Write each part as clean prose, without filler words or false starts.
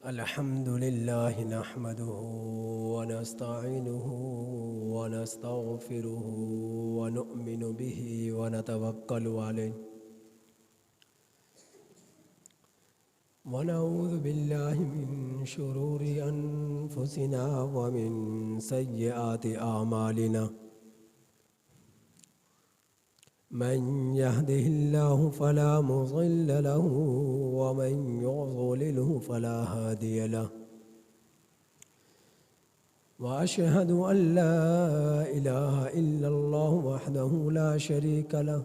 الحمد لله نحمده ونستعينه ونستغفره ونؤمن به ونتوكل عليه ونعوذ بالله من شرور أنفسنا ومن سيئات أعمالنا من يهده الله فلا مضل له ومن يضلله فلا هادي له وأشهد أن لا إله إلا الله وحده لا شريك له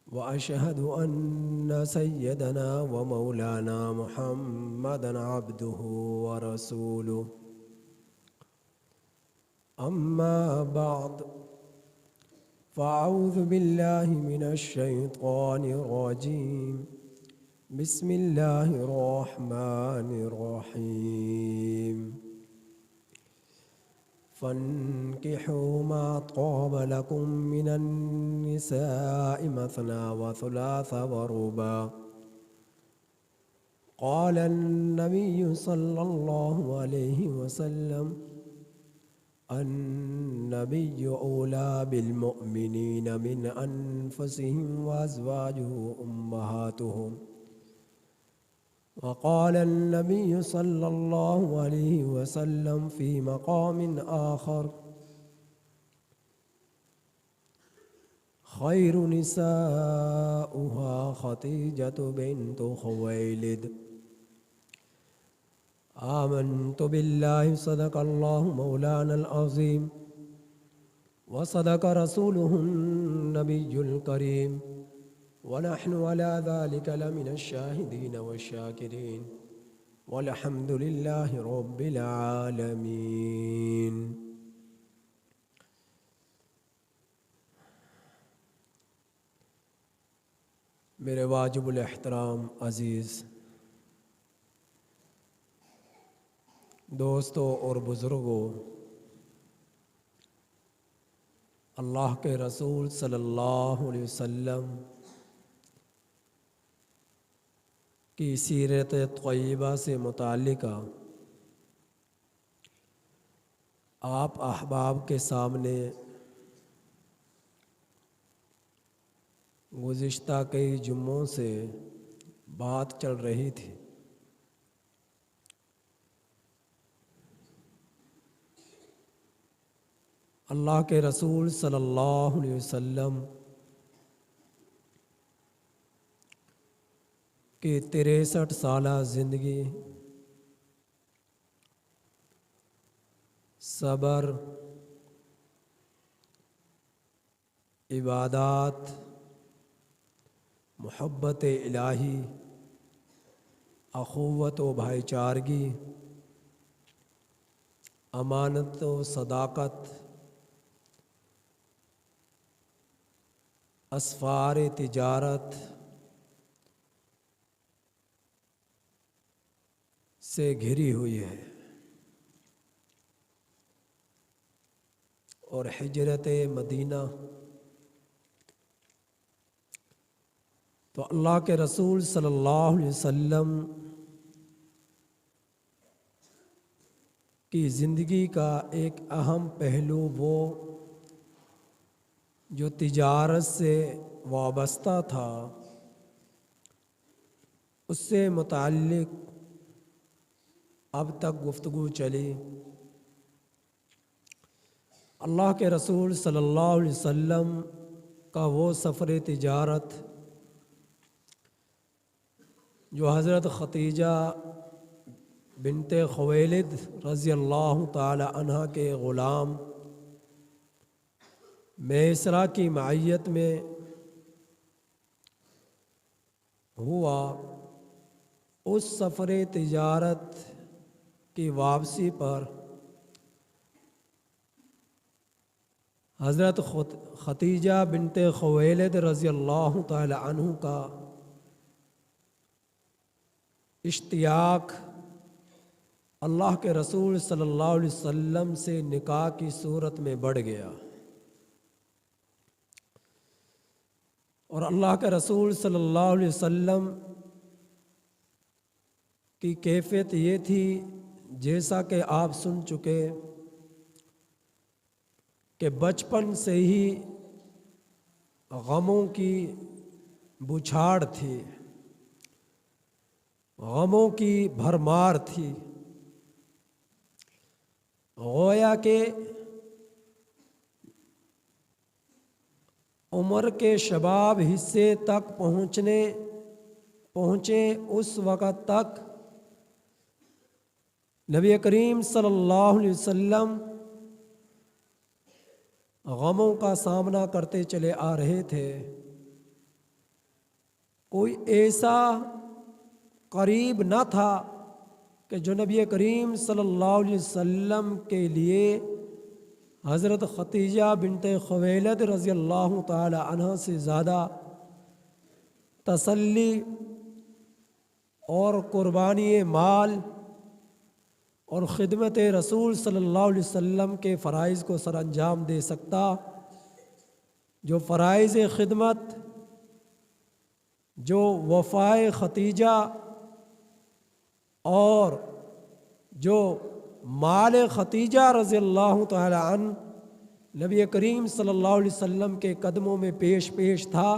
وأشهد أن سيدنا ومولانا محمدًا عبده ورسوله أما بعد فأعوذ بالله من الشيطان الرجيم بسم الله الرحمن الرحيم فانكحوا ما طاب لكم من النساء مثنى وثلاث ورباع قال النبي صلى الله عليه وسلم النبي أولى بالمؤمنين من أنفسهم وأزواجه أمهاتهم وقال النبي صلى الله عليه وسلم في مقام آخر خير نساؤها خديجة بنت خويلد آمنت بالله صدق الله مولانا العظيم وصدق رسوله النبي الكريم ونحن على ذلك لمن الشاهدين والشاكرين والحمد لله رب العالمين. میرے واجب الاحترام عزیز دوستوں اور بزرگوں، اللہ کے رسول صلی اللہ علیہ وسلم کی سیرت طیبہ سے متعلقہ آپ احباب کے سامنے گزشتہ کئی جمعوں سے بات چل رہی تھی۔ اللہ کے رسول صلی اللہ علیہ وسلم کی 63 سالہ زندگی صبر، عبادات، محبت الہی، اخوت و بھائی چارگی، امانت و صداقت، اسفار تجارت سے گھری ہوئی ہے، اور ہجرت مدینہ تو اللہ کے رسول صلی اللہ علیہ وسلم کی زندگی کا ایک اہم پہلو وہ جو تجارت سے وابستہ تھا، اس سے متعلق اب تک گفتگو چلی۔ اللہ کے رسول صلی اللہ علیہ وسلم کا وہ سفر تجارت جو حضرت خدیجہ بنت خویلد رضی اللہ تعالی عنہ کے غلام میسرہ کی معیت میں ہوا، اس سفر تجارت کی واپسی پر حضرت خدیجہ بنت خویلد رضی اللہ تعالی عنہ کا اشتیاق اللہ کے رسول صلی اللہ علیہ وسلم سے نکاح کی صورت میں بڑھ گیا، اور اللہ کے رسول صلی اللہ علیہ وسلم کی کیفیت یہ تھی، جیسا کہ آپ سن چکے، کہ بچپن سے ہی غموں کی بچھاڑ تھی، غموں کی بھرمار تھی، گویا کہ عمر کے شباب حصے تک پہنچے اس وقت تک نبی کریم صلی اللہ علیہ وسلم غموں کا سامنا کرتے چلے آ رہے تھے۔ کوئی ایسا قریب نہ تھا کہ جو نبی کریم صلی اللہ علیہ وسلم کے لیے حضرت خدیجہ بنت خویلد رضی اللہ تعالی عنہ سے زیادہ تسلی اور قربانی مال اور خدمت رسول صلی اللہ علیہ وسلم کے فرائض کو سر انجام دے سکتا، جو فرائض خدمت، جو وفائے ختیجہ اور جو مال ختیجہ رضی اللہ تعالی عنہ نبی کریم صلی اللہ علیہ وسلم کے قدموں میں پیش تھا،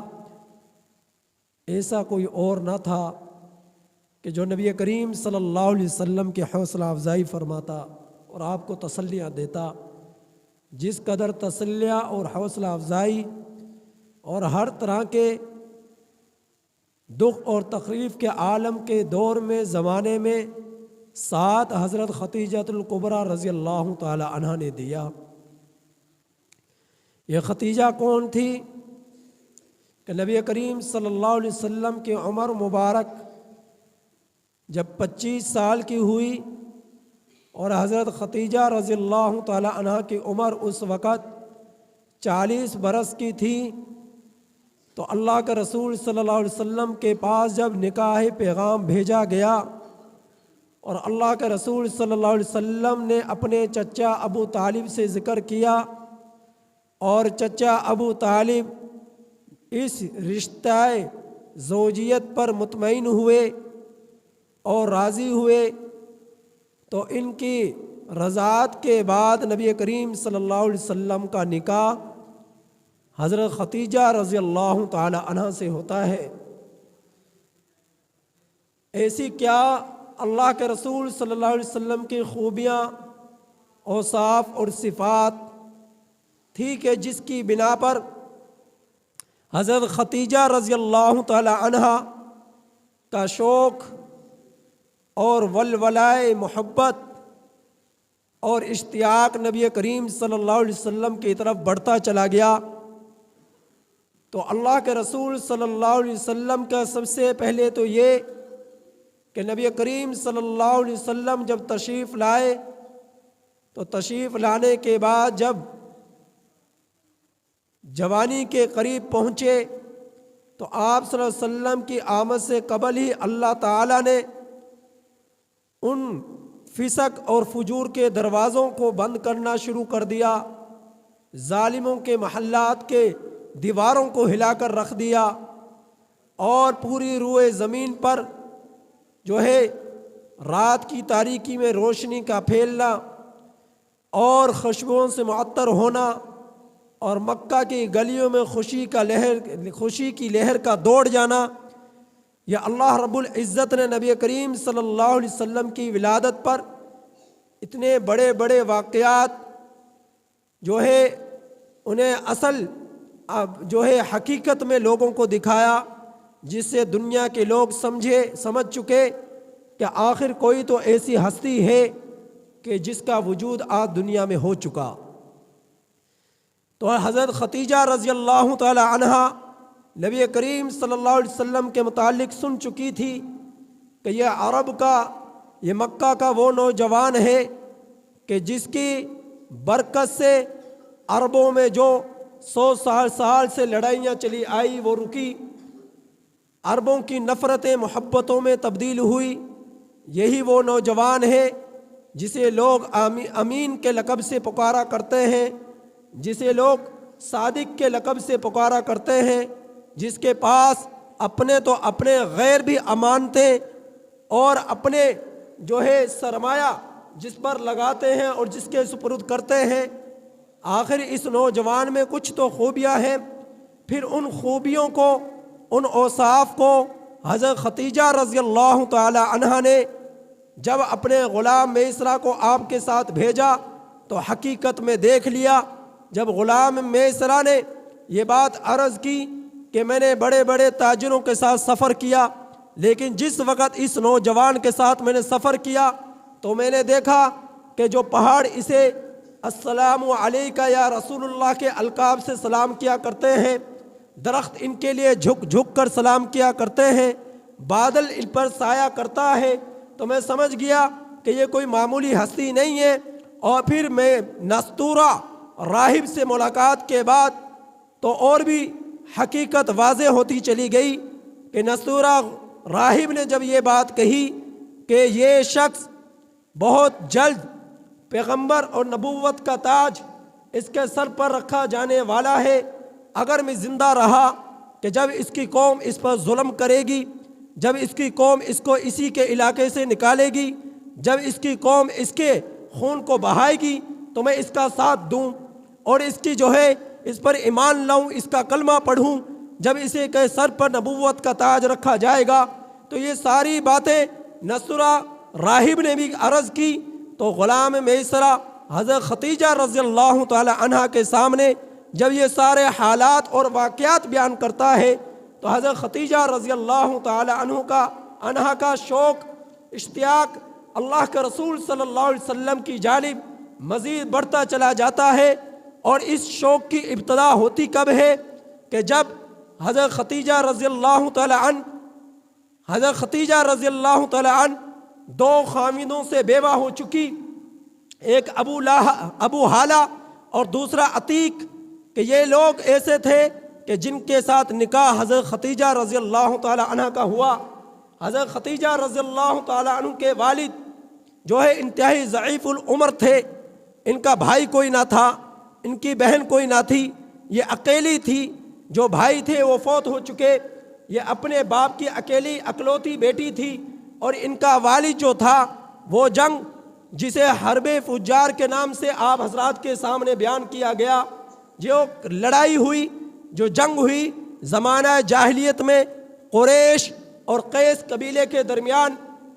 ایسا کوئی اور نہ تھا کہ جو نبی کریم صلی اللہ علیہ وسلم کی حوصلہ افزائی فرماتا اور آپ کو تسلیاں دیتا۔ جس قدر تسلیہ اور حوصلہ افزائی اور ہر طرح کے دکھ اور تکلیف کے عالم کے دور میں، زمانے میں ساتھ حضرت خدیجہ الکبریٰ رضی اللہ تعالی عنہ نے دیا۔ یہ خدیجہ کون تھی؟ کہ نبی کریم صلی اللہ علیہ وسلم کی عمر مبارک جب 25 سال کی ہوئی اور حضرت خدیجہ رضی اللہ تعالی عنہ کی عمر اس وقت 40 برس کی تھی، تو اللہ کے رسول صلی اللہ علیہ وسلم کے پاس جب نکاح پیغام بھیجا گیا اور اللہ کے رسول صلی اللہ علیہ وسلم نے اپنے چچا ابو طالب سے ذکر کیا اور چچا ابو طالب اس رشتہ زوجیت پر مطمئن ہوئے اور راضی ہوئے، تو ان کی رضاعت کے بعد نبی کریم صلی اللہ علیہ وسلم کا نکاح حضرت خدیجہ رضی اللہ تعالی عنہ سے ہوتا ہے۔ ایسی کیا اللہ کے رسول صلی اللہ علیہ وسلم کی خوبیاں، اوصاف اور صفات تھی کہ جس کی بنا پر حضرت خدیجہ رضی اللہ تعالی عنہ کا شوق اور ولولائے محبت اور اشتیاق نبی کریم صلی اللہ علیہ وسلم کی طرف بڑھتا چلا گیا۔ تو اللہ کے رسول صلی اللہ علیہ وسلم کا سب سے پہلے تو یہ کہ نبی کریم صلی اللہ علیہ وسلم جب تشریف لائے تو تشریف لانے کے بعد جب جوانی کے قریب پہنچے تو آپ صلی اللہ علیہ وسلم کی آمد سے قبل ہی اللہ تعالیٰ نے ان فسق اور فجور کے دروازوں کو بند کرنا شروع کر دیا، ظالموں کے محلات کے دیواروں کو ہلا کر رکھ دیا، اور پوری روئے زمین پر جو ہے رات کی تاریکی میں روشنی کا پھیلنا اور خوشبوؤں سے معطر ہونا اور مکہ کی گلیوں میں خوشی کی لہر کا دوڑ جانا، یہ اللہ رب العزت نے نبی کریم صلی اللہ علیہ وسلم کی ولادت پر اتنے بڑے بڑے واقعات جو ہے انہیں اصل جو ہے حقیقت میں لوگوں کو دکھایا، جس سے دنیا کے لوگ سمجھ چکے کہ آخر کوئی تو ایسی ہستی ہے کہ جس کا وجود آج دنیا میں ہو چکا۔ تو حضرت خدیجہ رضی اللہ تعالی عنہا نبی کریم صلی اللہ علیہ وسلم کے متعلق سن چکی تھی کہ یہ عرب کا، یہ مکہ کا وہ نوجوان ہے کہ جس کی برکت سے عربوں میں جو 100 سال سے لڑائیاں چلی آئی وہ رکی، عربوں کی نفرتیں محبتوں میں تبدیل ہوئی۔ یہی وہ نوجوان ہے جسے لوگ امین کے لقب سے پکارا کرتے ہیں، جسے لوگ صادق کے لقب سے پکارا کرتے ہیں، جس کے پاس اپنے تو اپنے غیر بھی امانتیں اور اپنے جو ہے سرمایہ جس پر لگاتے ہیں اور جس کے سپرد کرتے ہیں، آخر اس نوجوان میں کچھ تو خوبیاں ہیں۔ پھر ان خوبیوں کو، ان اوصاف کو حضرت خدیجہ رضی اللہ تعالی عنہا نے جب اپنے غلام میسرہ کو آپ کے ساتھ بھیجا تو حقیقت میں دیکھ لیا۔ جب غلام میسرہ نے یہ بات عرض کی کہ میں نے بڑے بڑے تاجروں کے ساتھ سفر کیا، لیکن جس وقت اس نوجوان کے ساتھ میں نے سفر کیا تو میں نے دیکھا کہ جو پہاڑ اسے السلام علیکہ یا رسول اللہ کے القاب سے سلام کیا کرتے ہیں، درخت ان کے لیے جھک جھک کر سلام کیا کرتے ہیں، بادل ان پر سایہ کرتا ہے، تو میں سمجھ گیا کہ یہ کوئی معمولی ہستی نہیں ہے۔ اور پھر میں نستورہ راہب سے ملاقات کے بعد تو اور بھی حقیقت واضح ہوتی چلی گئی کہ نستورہ راہب نے جب یہ بات کہی کہ یہ شخص بہت جلد پیغمبر اور نبوت کا تاج اس کے سر پر رکھا جانے والا ہے، اگر میں زندہ رہا کہ جب اس کی قوم اس پر ظلم کرے گی، جب اس کی قوم اس کو اسی کے علاقے سے نکالے گی، جب اس کی قوم اس کے خون کو بہائے گی تو میں اس کا ساتھ دوں اور اس کی جو ہے اس پر ایمان لاؤں، اس کا کلمہ پڑھوں، جب اسے کے سر پر نبوت کا تاج رکھا جائے گا۔ تو یہ ساری باتیں نصرہ راہب نے بھی عرض کی تو غلام میسرہ حضرت خدیجہ رضی اللہ تعالی عنہا کے سامنے جب یہ سارے حالات اور واقعات بیان کرتا ہے تو حضرت خدیجہ رضی اللہ تعالی عنہا کا شوق، اشتیاق اللہ کے رسول صلی اللہ علیہ وسلم کی جانب مزید بڑھتا چلا جاتا ہے۔ اور اس شوق کی ابتدا ہوتی کب ہے کہ جب حضرت خدیجہ رضی اللہ تعالی عنہ دو خاوندوں سے بیوہ ہو چکی، ایک ابو حالہ اور دوسرا عتیق، کہ یہ لوگ ایسے تھے کہ جن کے ساتھ نکاح حضرت خدیجہ رضی اللہ تعالی عنہ کا ہوا۔ حضرت خدیجہ رضی اللہ تعالی عنہ کے والد جو ہے انتہائی ضعیف العمر تھے، ان کا بھائی کوئی نہ تھا، ان کی بہن کوئی نہ تھی، یہ اکیلی تھی، جو بھائی تھے وہ فوت ہو چکے، یہ اپنے باپ کی اکیلی اکلوتی بیٹی تھی، اور ان کا والد جو تھا وہ جنگ جسے حرب فجار کے نام سے آپ حضرات کے سامنے بیان کیا گیا، جو لڑائی ہوئی، جو جنگ ہوئی زمانہ جاہلیت میں قریش اور قیس قبیلے کے درمیان،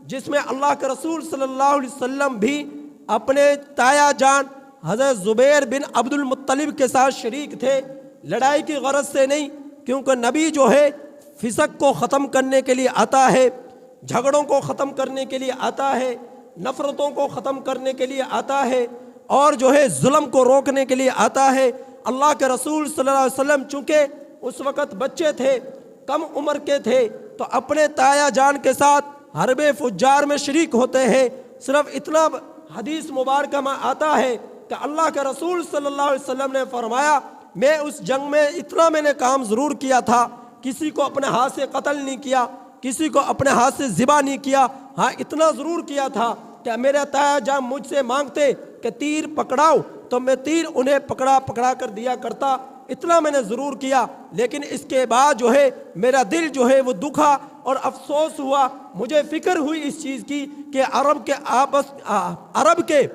جس میں اللہ کے رسول صلی اللہ علیہ وسلم بھی اپنے تایا جان حضرت زبیر بن عبد المطلب کے ساتھ شریک تھے۔ لڑائی کی غرض سے نہیں، کیونکہ نبی جو ہے فسق کو ختم کرنے کے لیے آتا ہے، جھگڑوں کو ختم کرنے کے لیے آتا ہے، نفرتوں کو ختم کرنے کے لیے آتا ہے، اور جو ہے ظلم کو روکنے کے لیے آتا ہے۔ اللہ کے رسول صلی اللہ علیہ وسلم چونکہ اس وقت بچے تھے، کم عمر کے تھے، تو اپنے تایا جان کے ساتھ حرب فجار میں شریک ہوتے ہیں۔ صرف اتنا حدیث مبارکہ میں آتا ہے کہ اللہ کے رسول صلی اللہ علیہ وسلم نے فرمایا، میں اس جنگ میں اتنا میں نے کام ضرور کیا تھا، کسی کو اپنے ہاتھ سے قتل نہیں کیا، کسی کو اپنے ہاتھ سے ذبح نہیں کیا، ہاں اتنا ضرور کیا تھا کہ میرا تایا جان مجھ سے مانگتے کہ تیر پکڑاؤ تو میں تیر انہیں پکڑا کر دیا کرتا، اتنا میں نے ضرور کیا۔ لیکن اس کے بعد جو ہے میرا دل جو ہے وہ دکھا اور افسوس ہوا، مجھے فکر ہوئی اس چیز کی کہ عرب کے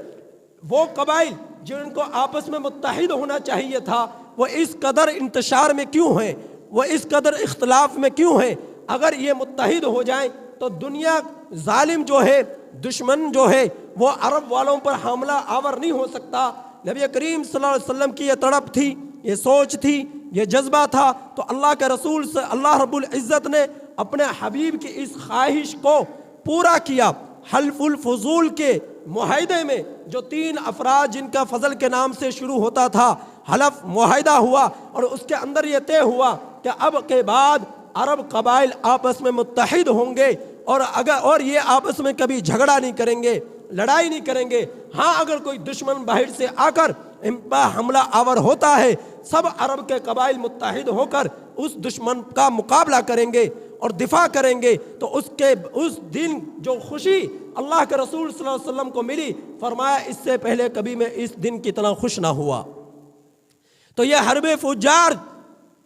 وہ قبائل جن کو آپس میں متحد ہونا چاہیے تھا، وہ اس قدر انتشار میں کیوں ہیں، وہ اس قدر اختلاف میں کیوں ہیں؟ اگر یہ متحد ہو جائیں تو دنیا ظالم جو ہے، دشمن جو ہے، وہ عرب والوں پر حملہ آور نہیں ہو سکتا۔ نبی کریم صلی اللہ علیہ وسلم کی یہ تڑپ تھی، یہ سوچ تھی، یہ جذبہ تھا، تو اللہ کے رسول سے اللہ رب العزت نے اپنے حبیب کی اس خواہش کو پورا کیا۔ حلف الفضول کے معاہدے میں جو 3 افراد جن کا فضل کے نام سے شروع ہوتا تھا، حلف معاہدہ ہوا، اور اس کے اندر یہ طے ہوا کہ اب کے بعد عرب قبائل آپس میں متحد ہوں گے، اور یہ آپس میں کبھی جھگڑا نہیں کریں گے، لڑائی نہیں کریں گے۔ ہاں اگر کوئی دشمن باہر سے آ کر ان پر حملہ آور ہوتا ہے، سب عرب کے قبائل متحد ہو کر اس دشمن کا مقابلہ کریں گے اور دفاع کریں گے۔ تو اس دن جو خوشی اللہ کے رسول صلی اللہ علیہ وسلم کو ملی، فرمایا اس سے پہلے کبھی میں اس دن کی اتنا خوش نہ ہوا۔ تو یہ حرب فجار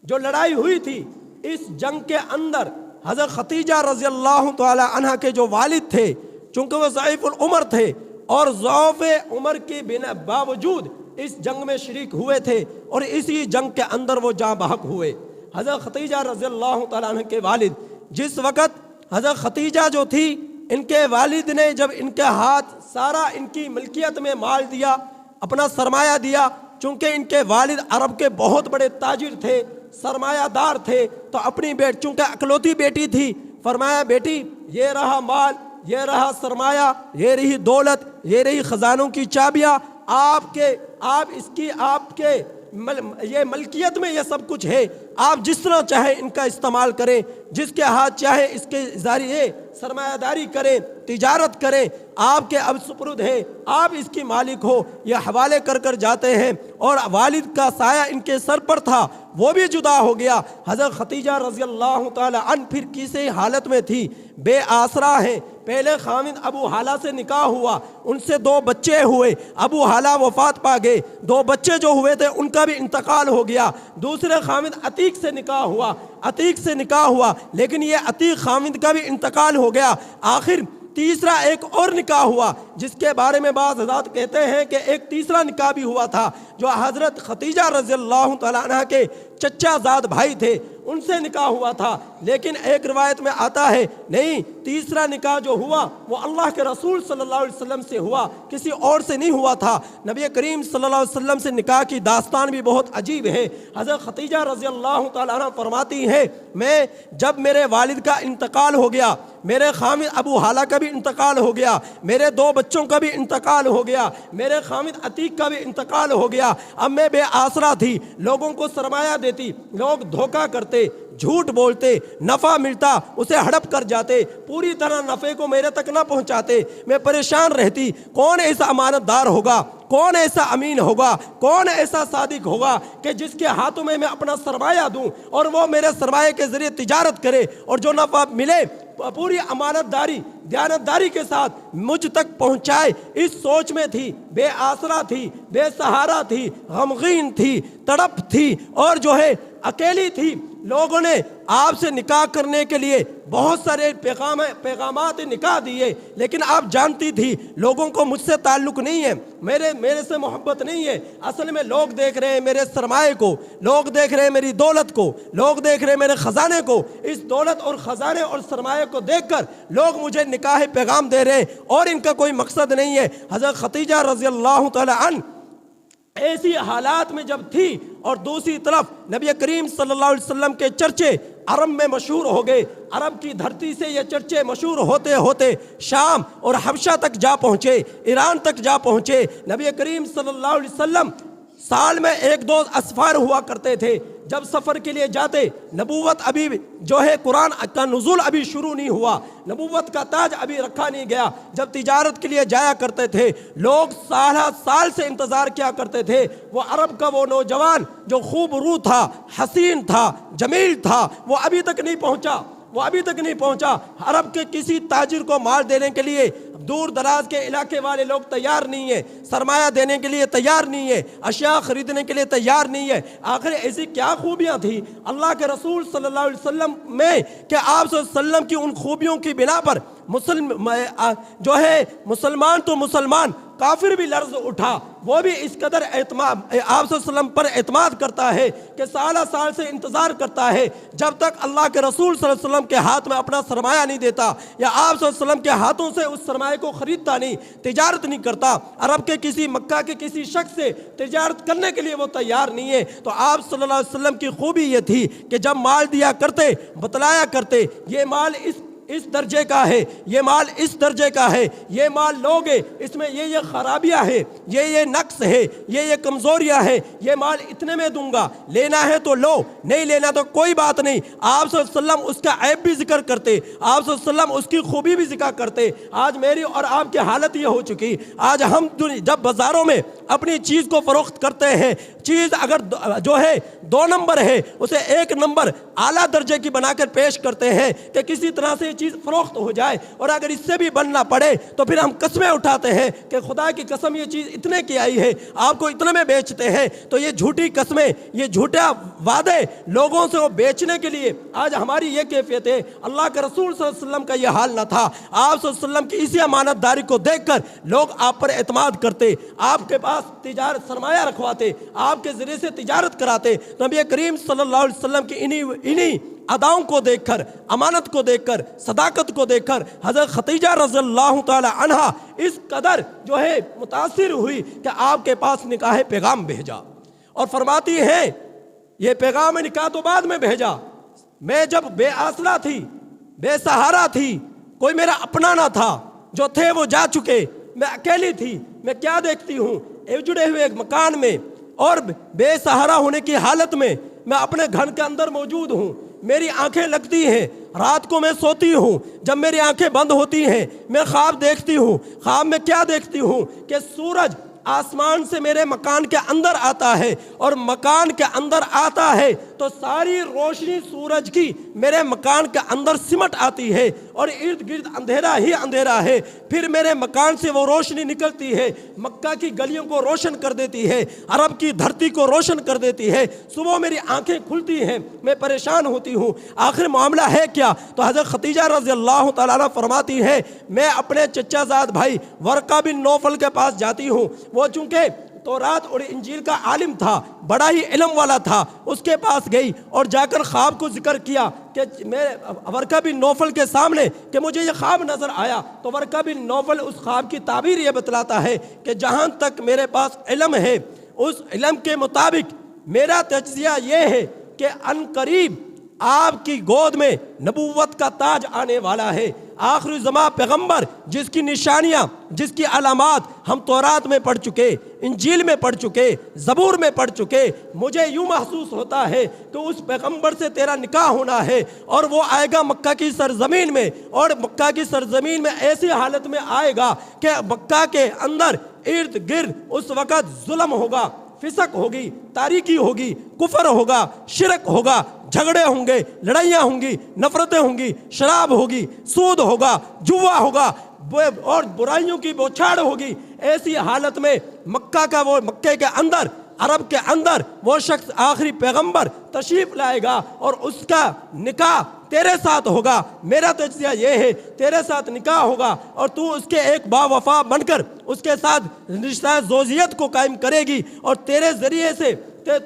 جو لڑائی ہوئی تھی، اس جنگ کے اندر حضرت ختیجہ رضی اللہ تعالی عنہ کے جو والد تھے، چونکہ وہ ضعیف العمر تھے اور ضعف عمر کے باوجود اس جنگ میں شریک ہوئے تھے اور اسی جنگ کے اندر وہ جاں بحق ہوئے۔ حضرت ختیجہ رضی اللہ تعالیٰ عنہ کے والد، جس وقت حضرت ختیجہ جو تھی، ان کے والد نے جب ان کے ہاتھ سارا ان کی ملکیت میں مال دیا، اپنا سرمایہ دیا، چونکہ ان کے والد عرب کے بہت بڑے تاجر تھے، سرمایہ دار تھے، تو اپنی چونکہ اکلوتی بیٹی تھی، فرمایا بیٹی یہ رہا مال، یہ رہا سرمایہ، یہ رہی دولت، یہ رہی خزانوں کی چابیاں، آپ کے یہ ملکیت میں یہ سب کچھ ہے، آپ جس طرح چاہے ان کا استعمال کریں، جس کے ہاتھ چاہے اس کے ذریعے سرمایہ داری کریں، تجارت کریں، آپ کے اب سپرد ہے، آپ اس کی مالک ہو، یہ حوالے کر کر جاتے ہیں۔ اور والد کا سایہ ان کے سر پر تھا، وہ بھی جدا ہو گیا۔ حضرت ختیجہ رضی اللہ تعالی عنہ پھر کسی حالت میں تھی، بے آسرا ہے۔ پہلے خاوند ابو حالہ سے نکاح ہوا، ان سے 2 بچے ہوئے، ابو حالہ وفات پا گئے، 2 بچے جو ہوئے تھے ان کا بھی انتقال ہو گیا۔ دوسرے خاوند عتیق سے نکاح ہوا، لیکن یہ عتیق خاوند کا بھی انتقال ہو گیا۔ آخر تیسرا ایک اور نکاح ہوا، جس کے بارے میں بعض حضرات کہتے ہیں کہ ایک تیسرا نکاح بھی ہوا تھا، جو حضرت ختیجہ رضی اللہ تعالیٰ عنہ کے چچا زاد بھائی تھے، ان سے نکاح ہوا تھا۔ لیکن ایک روایت میں آتا ہے نہیں، تیسرا نکاح جو ہوا وہ اللہ کے رسول صلی اللہ علیہ وسلم سے ہوا، کسی اور سے نہیں ہوا تھا۔ نبی کریم صلی اللہ علیہ وسلم سے نکاح کی داستان بھی بہت عجیب ہے۔ حضرت ختیجہ رضی اللہ تعالیٰ عنہ فرماتی ہیں، میں جب میرے والد کا انتقال ہو گیا، میرے خامد ابو حالہ کا بھی انتقال ہو گیا، میرے 2 بچوں کا بھی انتقال ہو گیا، میرے خامد عتیق کا بھی انتقال ہو گیا، اب میں بے آسرا تھی، لوگوں کو سرمایہ دیتی، لوگ دھوکہ کرتے، جھوٹ بولتے، نفع ملتا اسے ہڑپ کر جاتے، پوری طرح نفع کو میرے تک نہ پہنچاتے، میں پریشان رہتی، کون ایسا امانت دار ہوگا، کون ایسا امین ہوگا، کون ایسا صادق ہوگا کہ جس کے ہاتھوں میں اپنا سرمایہ دوں اور وہ میرے سرمایہ کے ذریعے تجارت کرے اور جو نفع ملے پوری امانت داری، دیانت داری کے ساتھ مجھ تک پہنچائے۔ اس سوچ میں تھی، بے آسرا تھی، بے سہارا تھی، غمگین تھی، تڑپ تھی اور جو ہے اکیلی تھی۔ لوگوں نے آپ سے نکاح کرنے کے لیے بہت سارے پیغامات نکاح دیے، لیکن آپ جانتی تھی لوگوں کو مجھ سے تعلق نہیں ہے، میرے سے محبت نہیں ہے، اصل میں لوگ دیکھ رہے ہیں میرے سرمایہ کو، لوگ دیکھ رہے ہیں میری دولت کو، لوگ دیکھ رہے ہیں میرے خزانے کو۔ اس دولت اور خزانے اور سرمایہ کو دیکھ کر لوگ مجھے نکاح پیغام دے رہے ہیں اور ان کا کوئی مقصد نہیں ہے۔ حضرت ختیجہ رضی اللہ تعالی عنہ ایسی حالات میں جب تھی، اور دوسری طرف نبی کریم صلی اللہ علیہ وسلم کے چرچے عرب میں مشہور ہو گئے، عرب کی دھرتی سے یہ چرچے مشہور ہوتے ہوتے شام اور حبشہ تک جا پہنچے، ایران تک جا پہنچے۔ نبی کریم صلی اللہ علیہ وسلم سال میں 1-2 اسفار ہوا کرتے تھے، جب سفر کے لیے جاتے، نبوت ابھی جو ہے قرآن کا نزول ابھی شروع نہیں ہوا، نبوت کا تاج ابھی رکھا نہیں گیا، جب تجارت کے لیے جایا کرتے تھے لوگ سال سے انتظار کیا کرتے تھے، وہ عرب کا وہ نوجوان جو خوب رو تھا، حسین تھا، جمیل تھا، وہ ابھی تک نہیں پہنچا۔ عرب کے کسی تاجر کو مال دینے کے لیے دور دراز کے علاقے والے لوگ تیار نہیں ہیں، سرمایہ دینے کے لیے تیار نہیں ہے، اشیاء خریدنے کے لیے تیار نہیں ہے۔ آخر ایسی کیا خوبیاں تھی اللہ کے رسول صلی اللہ علیہ وسلم میں کہ آپ صلی اللہ علیہ وسلم کی ان خوبیوں کی بنا پر مسلمان تو مسلمان، کافر بھی لرز اٹھا، وہ بھی اس قدر اعتماد آپ صلی اللہ علیہ وسلم پر اعتماد کرتا ہے کہ سال سے انتظار کرتا ہے جب تک اللہ کے رسول صلی اللہ علیہ وسلم کے ہاتھ میں اپنا سرمایہ نہیں دیتا، یا آپ صلی اللہ علیہ وسلم کے ہاتھوں سے اس سرمایہ کو خریدتا نہیں، تجارت نہیں کرتا۔ عرب کے کسی مکہ کے کسی شخص سے تجارت کرنے کے لیے وہ تیار نہیں ہے۔ تو آپ صلی اللہ علیہ وسلم کی خوبی یہ تھی کہ جب مال دیا کرتے، بتلایا کرتے، یہ مال اس درجے کا ہے، یہ مال اس درجے کا ہے، یہ مال لوگے اس میں یہ خرابیاں ہے، یہ نقص ہے، یہ کمزوریاں ہے، یہ مال اتنے میں دوں گا، لینا ہے تو لو، نہیں لینا تو کوئی بات نہیں۔ آپ صلی اللہ علیہ وسلم اس کا عیب بھی ذکر کرتے، آپ صلی اللہ علیہ وسلم اس کی خوبی بھی ذکر کرتے۔ آج میری اور آپ کی حالت یہ ہو چکی، آج ہم جب بازاروں میں اپنی چیز کو فروخت کرتے ہیں، چیز اگر جو ہے 2 نمبر ہے اسے 1 نمبر اعلیٰ درجے کی بنا کر پیش کرتے ہیں کہ کسی طرح سے یہ چیز فروخت ہو جائے، اور اگر اس سے بھی بننا پڑے تو پھر ہم قسمیں اٹھاتے ہیں کہ خدا کی قسم یہ چیز اتنے کی آئی ہے، آپ کو اتنے میں بیچتے ہیں۔ تو یہ جھوٹی قسمیں، یہ جھوٹا وعدے لوگوں سے وہ بیچنے کے لیے آج ہماری یہ کیفیت ہے۔ اللہ کے رسول صلی اللہ علیہ وسلم کا یہ حال نہ تھا، آپ صلی اللہ علیہ وسلم کی اسی امانت داری کو دیکھ کر لوگ آپ پر اعتماد کرتے، آپ کے پاس تجارت سرمایہ رکھواتے، آپ کے ذریعے سے تجارت کراتے۔ نبی کریم صلی اللہ علیہ وسلم کی انہی اداؤں کو دیکھ کر، امانت کو دیکھ کر، صداقت کو دیکھ کر حضرت خدیجہ رضی اللہ تعالی عنہا اس قدر جو ہے متاثر ہوئی کہ آپ کے پاس نکاح پیغام بھیجا، اور فرماتی ہیں یہ پیغام نکاح تو بعد میں بھیجا، میں جب بے آسرا تھی، بے سہارا تھی، کوئی میرا اپنا نہ تھا، جو تھے وہ جا چکے، میں اکیلی تھی، میں کیا دیکھتی ہوں، اجڑے ہوئے ایک مکان میں اور بے سہارا ہونے کی حالت میں میں اپنے گھر کے اندر موجود ہوں، میری آنکھیں لگتی ہیں، رات کو میں سوتی ہوں، جب میری آنکھیں بند ہوتی ہیں میں خواب دیکھتی ہوں، خواب میں کیا دیکھتی ہوں کہ سورج آسمان سے میرے مکان کے اندر آتا ہے، اور مکان کے اندر آتا ہے تو ساری روشنی سورج کی میرے مکان کے اندر سمٹ آتی ہے، اور ارد گرد اندھیرا ہی اندھیرا ہے، پھر میرے مکان سے وہ روشنی نکلتی ہے، مکہ کی گلیوں کو روشن کر دیتی ہے، عرب کی دھرتی کو روشن کر دیتی ہے، صبح میری آنکھیں کھلتی ہیں، میں پریشان ہوتی ہوں، آخر معاملہ ہے کیا؟ تو حضرت خدیجہ رضی اللہ تعالیٰ عنہ فرماتی ہے میں اپنے چچا زاد بھائی ورقہ بن نوفل کے پاس جاتی ہوں، وہ چونکہ تورات اور انجیل کا عالم تھا، بڑا ہی علم والا تھا، اس کے پاس گئی اور جا کر خواب کو ذکر کیا کہ میں ورقہ بن نوفل کے سامنے کہ مجھے یہ خواب نظر آیا، تو ورقہ بن نوفل اس خواب کی تعبیر یہ بتلاتا ہے کہ جہاں تک میرے پاس علم ہے اس علم کے مطابق میرا تجزیہ یہ ہے کہ ان قریب آپ کی گود میں نبوت کا تاج آنے والا ہے، آخری زمان پیغمبر جس کی نشانیاں، جس کی علامات ہم تورات میں پڑھ چکے، انجیل میں پڑھ چکے، زبور میں پڑھ چکے، مجھے یوں محسوس ہوتا ہے کہ اس پیغمبر سے تیرا نکاح ہونا ہے، اور وہ آئے گا مکہ کی سرزمین میں، اور مکہ کی سرزمین میں ایسی حالت میں آئے گا کہ مکہ کے اندر ارد گرد اس وقت ظلم ہوگا، فسق ہوگی، تاریکی ہوگی، کفر ہوگا، شرک ہوگا، جھگڑے ہوں گے، لڑائیاں ہوں گی، نفرتیں ہوں گی، شراب ہوگی، سود ہوگا، جوا ہوگا، اور برائیوں کی بوچھاڑ ہوگی۔ ایسی حالت میں مکے کے اندر، عرب کے اندر وہ شخص آخری پیغمبر تشریف لائے گا، اور اس کا نکاح تیرے ساتھ ہوگا۔ میرا تجزیہ یہ ہے تیرے ساتھ نکاح ہوگا، اور تو اس کے ایک با وفا بن کر اس کے ساتھ رشتہ زوجیت کو قائم کرے گی، اور تیرے ذریعے سے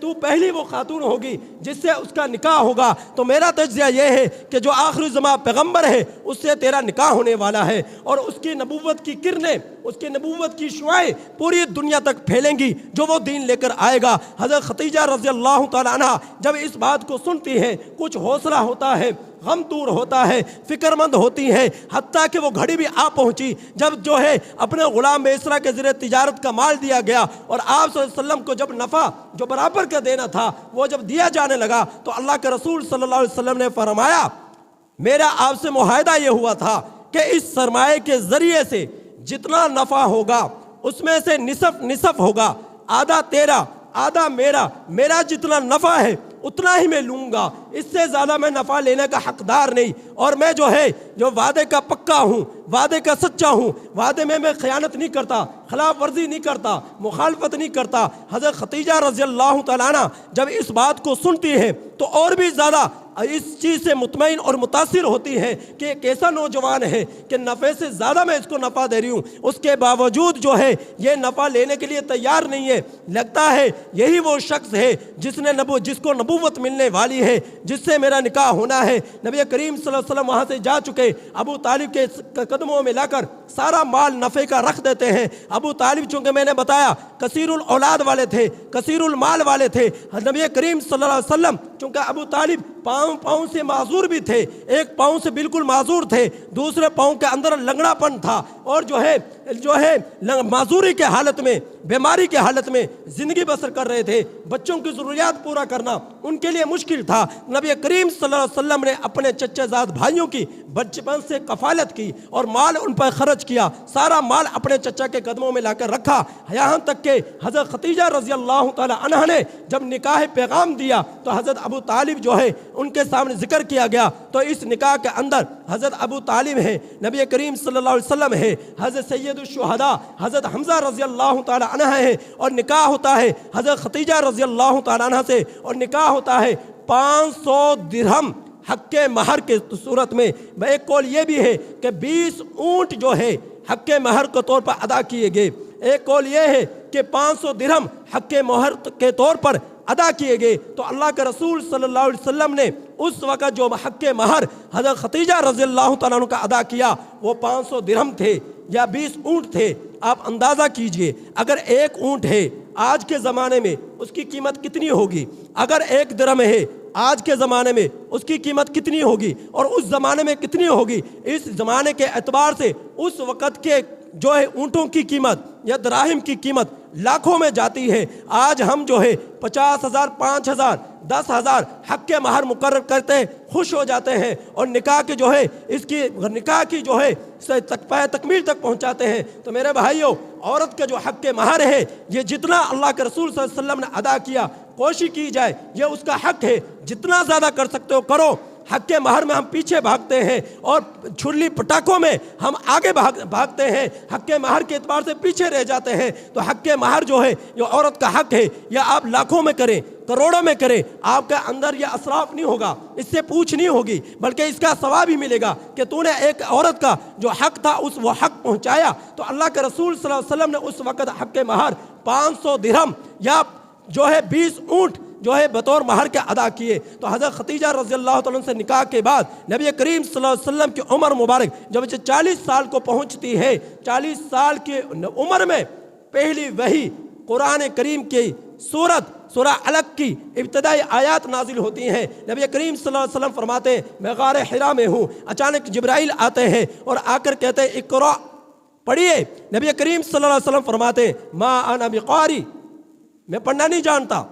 تو پہلی وہ خاتون ہوگی جس سے اس کا نکاح ہوگا۔ تو میرا تجزیہ یہ ہے کہ جو آخری زمان پیغمبر ہے اس سے تیرا نکاح ہونے والا ہے، اور اس کی نبوت کی کرنیں، اس کی نبوت کی شعاعیں پوری دنیا تک پھیلیں گی جو وہ دین لے کر آئے گا۔ حضرت خدیجہ رضی اللہ تعالیٰ عنہ جب اس بات کو سنتی ہے کچھ حوصلہ ہوتا ہے، غم دور ہوتا ہے، فکر مند ہوتی ہے، حتیٰ کہ وہ گھڑی بھی آ پہنچی جب جو ہے اپنے غلام بیسرا کے ذریعے تجارت کا مال دیا گیا، اور آپ صلی اللہ علیہ وسلم کو جب نفع جو برابر کا دینا تھا وہ جب دیا جانے لگا، تو اللہ کے رسول صلی اللہ علیہ وسلم نے فرمایا میرا آپ سے معاہدہ یہ ہوا تھا کہ اس سرمایے کے ذریعے سے جتنا نفع ہوگا اس میں سے نصف ہوگا، آدھا تیرا آدھا میرا جتنا نفع ہے اتنا ہی میں لوں گا، اس سے زیادہ میں نفع لینے کا حقدار نہیں، اور میں جو وعدے کا پکا ہوں، وعدے کا سچا ہوں، وعدے میں خیانت نہیں کرتا، خلاف ورزی نہیں کرتا، مخالفت نہیں کرتا۔ حضرت خدیجہ رضی اللہ تعالیٰ عنہ جب اس بات کو سنتی ہے تو اور بھی زیادہ اس چیز سے مطمئن اور متاثر ہوتی ہے کہ ایک ایسا نوجوان ہے کہ نفع سے زیادہ میں اس کو نفع دے رہی ہوں، اس کے باوجود جو ہے یہ نفع لینے کے لیے تیار نہیں ہے، لگتا ہے یہی وہ شخص ہے جس کو نبوت ملنے والی ہے، جس سے میرا نکاح ہونا ہے۔ نبی کریم صلی اللہ علیہ وسلم وہاں سے جا چکے، ابو طالب کے قدموں میں لا کر سارا مال نفع کا رکھ دیتے ہیں۔ ابو طالب چونکہ میں نے بتایا کثیر الاولاد والے تھے، کثیر المال والے تھے، نبی کریم صلی اللہ علیہ وسلم چونکہ ابو طالب پاؤں سے معذور بھی تھے، ایک پاؤں سے بالکل معذور تھے، دوسرے پاؤں کے اندر لنگڑا پن تھا، اور جو ہے معذوری کے حالت میں، بیماری کے حالت میں زندگی بسر کر رہے تھے۔ بچوں کی ضروریات پورا کرنا ان کے لیے مشکل تھا۔ نبی کریم صلی اللہ علیہ وسلم نے اپنے چچا زاد بھائیوں کی بچپن سے کفالت کی اور مال ان پر خرچ کیا، سارا مال اپنے چچا کے قدموں میں لا کر رکھا، یہاں تک کہ حضرت ختیجہ رضی اللہ تعالی عنہ نے جب نکاح پیغام دیا تو حضرت ابو طالب جو ہے ان کے سامنے ذکر کیا گیا، تو اس نکاح کے اندر حضرت ابو طالب ہے، نبی کریم صلی اللہ علیہ وسلم ہے، حضرت سید الشہداء حضرت حمزہ رضی اللہ تعالی عنہ ہے، اور نکاح ہوتا ہے حضرت ختیجہ رضی اللہ تعالی عنہ سے، اور نکاح ہوتا ہے 500 درہم حق مہر کے صورت میں۔ ایک قول یہ بھی ہے کہ 20 اونٹ جو ہے حق مہر کے طور پر ادا کیے گئے، ایک قول یہ ہے کہ 500 درہم حق مہر کے طور پر ادا کیے گئے۔ تو اللہ کے رسول صلی اللہ علیہ وسلم نے اس وقت جو حق مہر حضرت ختیجہ رضی اللہ تعالیٰ عنہ کا ادا کیا وہ 500 درہم تھے یا 20 اونٹ تھے۔ آپ اندازہ کیجئے اگر ایک اونٹ ہے آج کے زمانے میں اس کی قیمت کتنی ہوگی، اگر ایک درہم ہے آج کے زمانے میں اس کی قیمت کتنی ہوگی، اور اس زمانے میں کتنی ہوگی۔ اس زمانے کے اعتبار سے اس وقت کے جو ہے اونٹوں کی قیمت یا دراہم کی قیمت لاکھوں میں جاتی ہے۔ آج ہم جو ہے 50,000 5,000 10,000 حق مہر مقرر کرتے ہیں، خوش ہو جاتے ہیں، اور نکاح کی جو ہے اس کی نکاح کی جو ہے تکمیل تک پہنچاتے ہیں۔ تو میرے بھائیوں، عورت کا جو حق مہر ہے یہ جتنا اللہ کے رسول صلی اللہ علیہ وسلم نے ادا کیا، کوشش کی جائے، یہ اس کا حق ہے، جتنا زیادہ کر سکتے ہو کرو۔ حق مہر میں ہم پیچھے بھاگتے ہیں اور چھری پٹاخوں میں ہم آگے بھاگتے ہیں، حق مہر کے اعتبار سے پیچھے رہ جاتے ہیں۔ تو حق مہر جو ہے جو عورت کا حق ہے، یا آپ لاکھوں میں کریں کروڑوں میں کریں، آپ کے اندر یہ اسراف نہیں ہوگا، اس سے پوچھ نہیں ہوگی، بلکہ اس کا ثواب ہی ملے گا کہ تو نے ایک عورت کا جو حق تھا وہ حق پہنچایا۔ تو اللہ کے رسول صلی اللہ علیہ وسلم نے اس وقت حق مہر 500 درہم یا جو ہے 20 اونٹ جو ہے بطور مہر کے ادا کیے۔ تو حضرت ختیجہ رضی اللہ تعالیٰ سے نکاح کے بعد نبی کریم صلی اللہ علیہ وسلم کی عمر مبارک جب 40 سال کو پہنچتی ہے، 40 سال کی عمر میں پہلی وحی قرآن کریم کی سورہ علق کی ابتدائی آیات نازل ہوتی ہیں۔ نبی کریم صلی اللہ علیہ وسلم فرماتے ہیں میں غار حرا میں ہوں، اچانک جبرائیل آتے ہیں اور آ کر کہتے ہیں اقرا، پڑھیے۔ نبی کریم صلی اللہ علیہ وسلم فرماتے ہیں ما انا بقاری، میں پڑھنا نہیں جانتا۔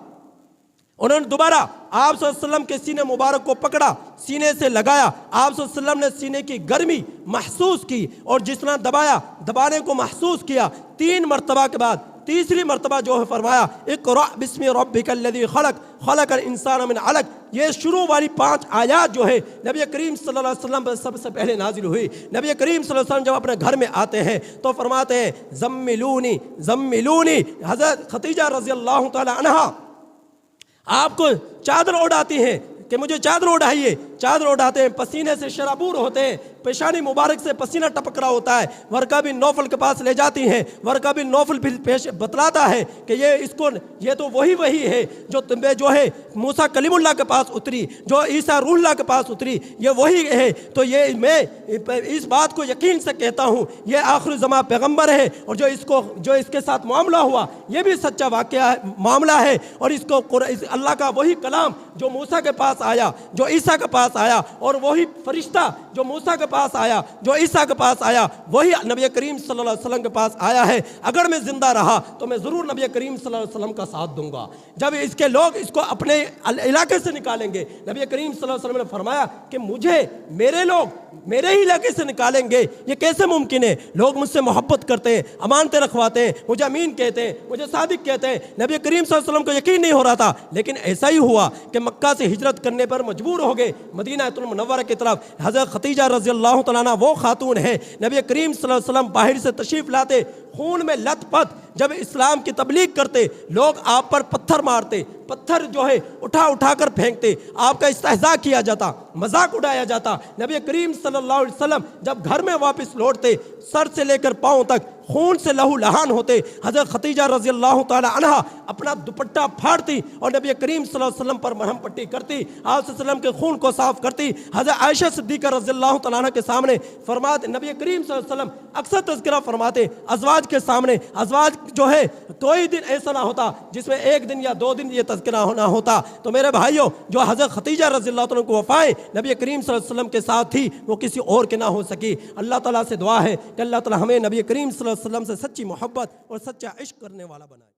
انہوں نے دوبارہ آپ صلی اللہ علیہ وسلم کے سینے مبارک کو پکڑا، سینے سے لگایا، آپ صلی اللہ علیہ وسلم نے سینے کی گرمی محسوس کی اور جس طرح دبانے کو محسوس کیا، 3 مرتبہ کے بعد تیسری مرتبہ جو ہے فرمایا اقرأ بسم ربک الذی خلق خلق الانسان من علق۔ یہ شروع والی 5 آیات جو ہے نبی کریم صلی اللہ علیہ وسلم پر سب سے پہلے نازل ہوئی۔ نبی کریم صلی اللہ علیہ وسلم جب اپنے گھر میں آتے ہیں تو فرماتے ہیں زملونی زملونی۔ حضرت ختیجہ رضی اللہ تعالی عنہ آپ کو چادر اڑاتی ہیں کہ مجھے چادر اڑائیے، چادر اڑاتے ہیں، پسینے سے شرابور ہوتے ہیں، پیشانی مبارک سے پسینہ ٹپک رہا ہوتا ہے۔ ورقہ بن نوفل کے پاس لے جاتی ہیں، ورقہ بن نوفل پیش بتلاتا ہے کہ یہ تو وہی ہے جو ہے موسیٰ کلیم اللہ کے پاس اتری، جو عیسیٰ روح اللہ کے پاس اتری، یہ وہی ہے۔ تو یہ میں اس بات کو یقین سے کہتا ہوں یہ آخر زمان پیغمبر ہے، اور جو اس کے ساتھ معاملہ ہوا یہ بھی سچا واقعہ معاملہ ہے، اور اس کو اللہ کا وہی کلام جو موسیٰ کے پاس آیا، جو عیسیٰ کے پاس آیا، اور وہی فرشتہ جو موسیٰ کے پاس آیا، جو عیسیٰ کے پاس آیا، وہی نبی کریم صلی اللہ علیہ وسلم کے پاس آیا ہے۔ اگر میں زندہ رہا تو میں ضرور نبی کریم صلی اللہ علیہ وسلم کا ساتھ دوں گا۔ جب اس کے لوگ اس کو اپنے علاقے سے نکالیں گے، نبی کریم صلی اللہ علیہ وسلم نے فرمایا کہ میرے لوگ میرے ہی علاقے سے نکالیں گے، یہ کیسے ممکن ہے؟ لوگ مجھ سے محبت کرتے ہیں، امانتیں رکھواتے ہیں، مجھے امین کہتے ہیں، مجھے صادق کہتے ہیں۔ نبی کریم صلی اللہ علیہ وسلم کو یقین نہیں ہو رہا تھا، لیکن ایسا ہی ہوا کہ مکہ سے ہجرت کرنے پر مجبور ہو گئے مدینہ المنورہ کی طرف۔ حضرت ختیجہ رضی اللہ تعالیٰ عنہ وہ خاتون ہے، نبی کریم صلی اللہ علیہ وسلم باہر سے تشریف لاتے، خون میں لت پت جب اسلام کی تبلیغ کرتے، لوگ آپ پر پتھر مارتے، پتھر جو ہے اٹھا کر پھینکتے، آپ کا استہزاء کیا جاتا، مذاق اڑایا جاتا۔ نبی کریم صلی اللہ علیہ وسلم جب گھر میں واپس لوٹتے، سر سے لے کر پاؤں تک خون سے لہو لہان ہوتے۔ حضرت ختیجہ رضی اللہ تعالی عنہ اپنا دوپٹہ پھاڑتی اور نبی کریم صلی اللہ علیہ وسلم پر مرہم پٹی کرتی، آپ صلی اللہ علیہ وسلم کے خون کو صاف کرتی۔ حضرت عائشہ صدیقہ رضی اللہ تعالی عنہ کے سامنے فرماتے، نبی کریم صلی اللہ علیہ وسلم اکثر تذکرہ فرماتے ازواج ازواج کے سامنے، ازواج جو ہے کوئی دن ایسا نہ ہوتا جس میں ایک دن یا 2 دن یہ تذکرہ نہ ہوتا۔ تو میرے بھائیوں، جو حضرت خدیجہ رضی اللہ عنہ کو وفائیں نبی کریم صلی اللہ علیہ وسلم کے ساتھ تھی، وہ کسی اور کے نہ ہو سکی۔ اللہ تعالیٰ سے دعا ہے کہ اللہ تعالیٰ ہمیں نبی کریم صلی اللہ علیہ وسلم سے سچی محبت اور سچا عشق کرنے والا بنائے۔